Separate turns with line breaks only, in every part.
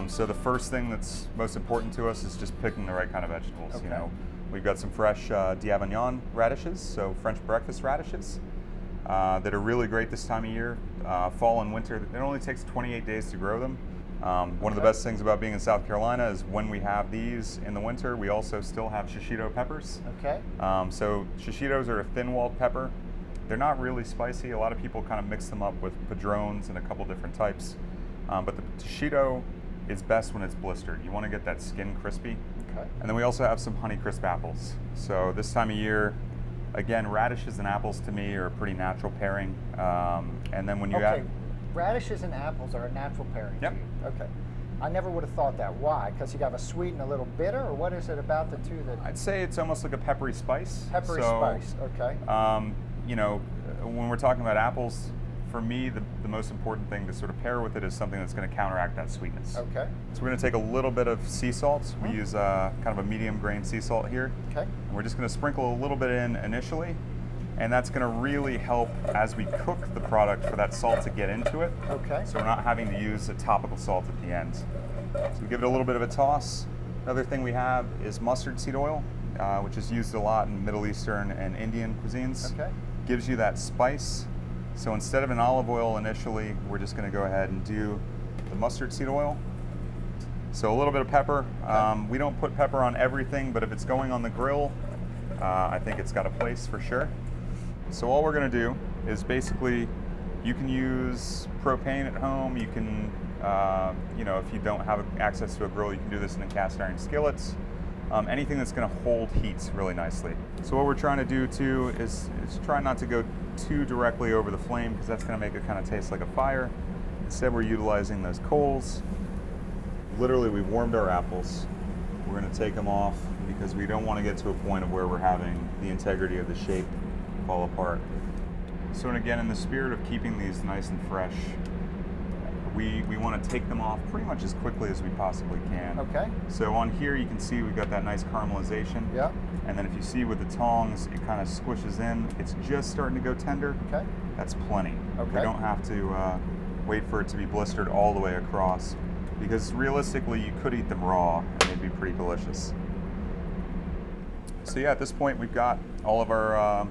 So the first thing that's most important to us is just picking the right kind of vegetables.
Okay.
You know, we've got some fresh d'Avignon radishes, so French breakfast radishes, that are really great this time of year. Fall and winter, it only takes 28 days to grow them. One of the best things about being in South Carolina is when we have these in the winter, we also still have shishito peppers.
Okay.
So shishitos are a thin-walled pepper. They're not really spicy. A lot of people kind of mix them up with padrones and a couple different types. But the shishito is best when it's blistered. You want to get that skin crispy.
Okay.
And then we also have some Honeycrisp apples. So this time of year, again, radishes and apples to me are a pretty natural pairing. And then when you add...
Radishes and apples are a natural pairing.
Yep.
To you. Okay. I never would have thought that. Why? Because you got a sweet and a little bitter, or what is it about the two that...
I'd say it's almost like a peppery spice.
Peppery spice, okay.
You know, when we're talking about apples, for me, the most important thing to sort of pair with it is something that's going to counteract that sweetness.
Okay.
So we're going to take a little bit of sea salt. We use kind of a medium grain sea salt here.
Okay.
And we're just going to sprinkle a little bit in initially, and that's going to really help as we cook the product for that salt to get into it.
Okay.
So we're not having to use a topical salt at the end. So we give it a little bit of a toss. Another thing we have is mustard seed oil, which is used a lot in Middle Eastern and Indian cuisines.
Okay.
Gives you that spice. So instead of an olive oil initially, we're just going to go ahead and do the mustard seed oil. So a little bit of pepper. We don't put pepper on everything, but if it's going on the grill, I think it's got a place for sure. So all we're going to do is basically, you can use propane at home. You can, you know, if you don't have access to a grill, you can do this in a cast iron skillets. Anything that's going to hold heat really nicely. So what we're trying to do too is try not to go too directly over the flame, because that's going to make it kind of taste like a fire. Instead, we're utilizing those coals. Literally, we've warmed our apples. We're going to take them off because we don't want to get to a point of where we're having the integrity of the shape fall apart. So, and again, in the spirit of keeping these nice and fresh, we want to take them off pretty much as quickly as we possibly can.
Okay.
So on here you can see we've got that nice caramelization.
Yeah.
And then if you see with the tongs, it kind of squishes in. It's just starting to go tender.
Okay.
That's plenty.
Okay.
We don't have to wait for it to be blistered all the way across, because realistically you could eat them raw and they'd be pretty delicious. So yeah, at this point we've got all of our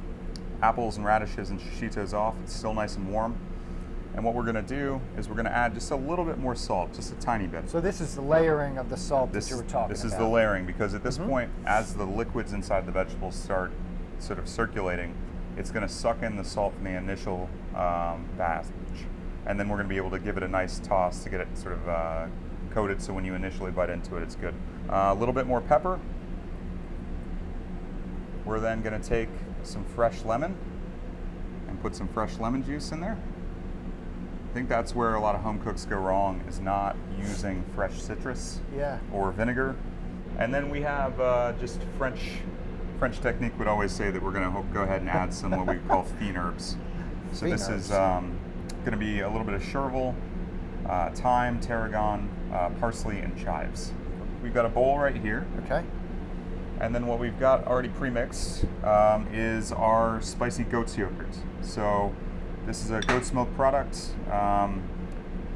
apples and radishes and shishitos off. It's still nice and warm. And what we're going to do is we're going to add just a little bit more salt, just a tiny bit.
So this is the layering of the salt that you were talking about.
This is the layering, because at this point, as the liquids inside the vegetables start sort of circulating, it's going to suck in the salt from the initial batch. And then we're going to be able to give it a nice toss to get it sort of coated, so when you initially bite into it, it's good. A little bit more pepper. We're then going to take some fresh lemon and put some fresh lemon juice in there. I think that's where a lot of home cooks go wrong, is not using fresh citrus or vinegar. And then we have just French technique would always say that we're going to go ahead and add some what we call fine herbs. So this is going to be a little bit of chervil, thyme, tarragon, parsley, and chives. We've got a bowl right here.
Okay.
And then what we've got already pre-mixed is our spicy goat's yogurt. So this is a goat's milk product.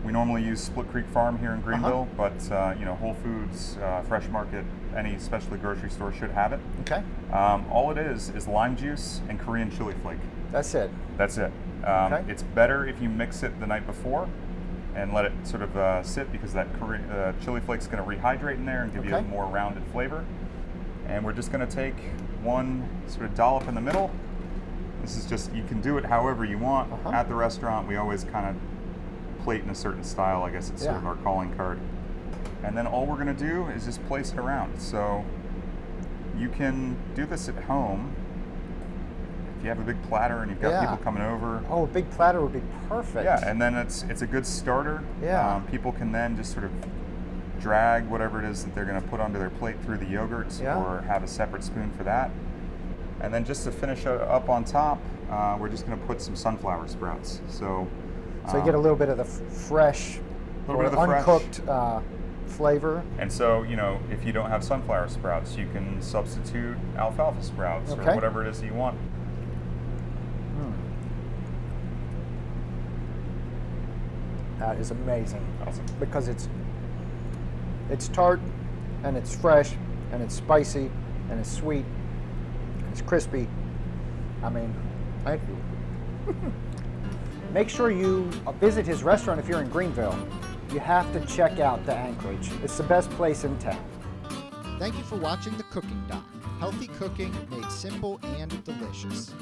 We normally use Split Creek Farm here in Greenville, but you know, Whole Foods, Fresh Market, any specialty grocery store should have it.
Okay.
All it is lime juice and Korean chili flake.
That's it.
That's it.
Okay.
It's better if you mix it the night before and let it sort of sit, because that chili flake is going to rehydrate in there and give you a more rounded flavor. And we're just going to take one sort of dollop in the middle. This is just, you can do it however you want. At the restaurant, we always kind of plate in a certain style. I guess it's sort of our calling card. And then all we're going to do is just place it around. So you can do this at home. If you have a big platter and you've got people coming over.
Oh, a big platter would be perfect.
Yeah, and then it's a good starter.
Yeah.
People can then just sort of drag whatever it is that they're going to put onto their plate through the yogurt, or have a separate spoon for that. And then just to finish up on top, we're just going to put some sunflower sprouts. So
you get a little bit of the fresh, uncooked flavor.
And so, you know, if you don't have sunflower sprouts, you can substitute alfalfa sprouts or whatever it is that you want.
That is amazing.
Awesome.
Because it's It's tart, and it's fresh, and it's spicy, and it's sweet, and it's crispy. I mean, thank you. Make sure you visit his restaurant if you're in Greenville. You have to check out the Anchorage. It's the best place in town.
Thank you for watching The Cooking Doc. Healthy cooking made simple and delicious.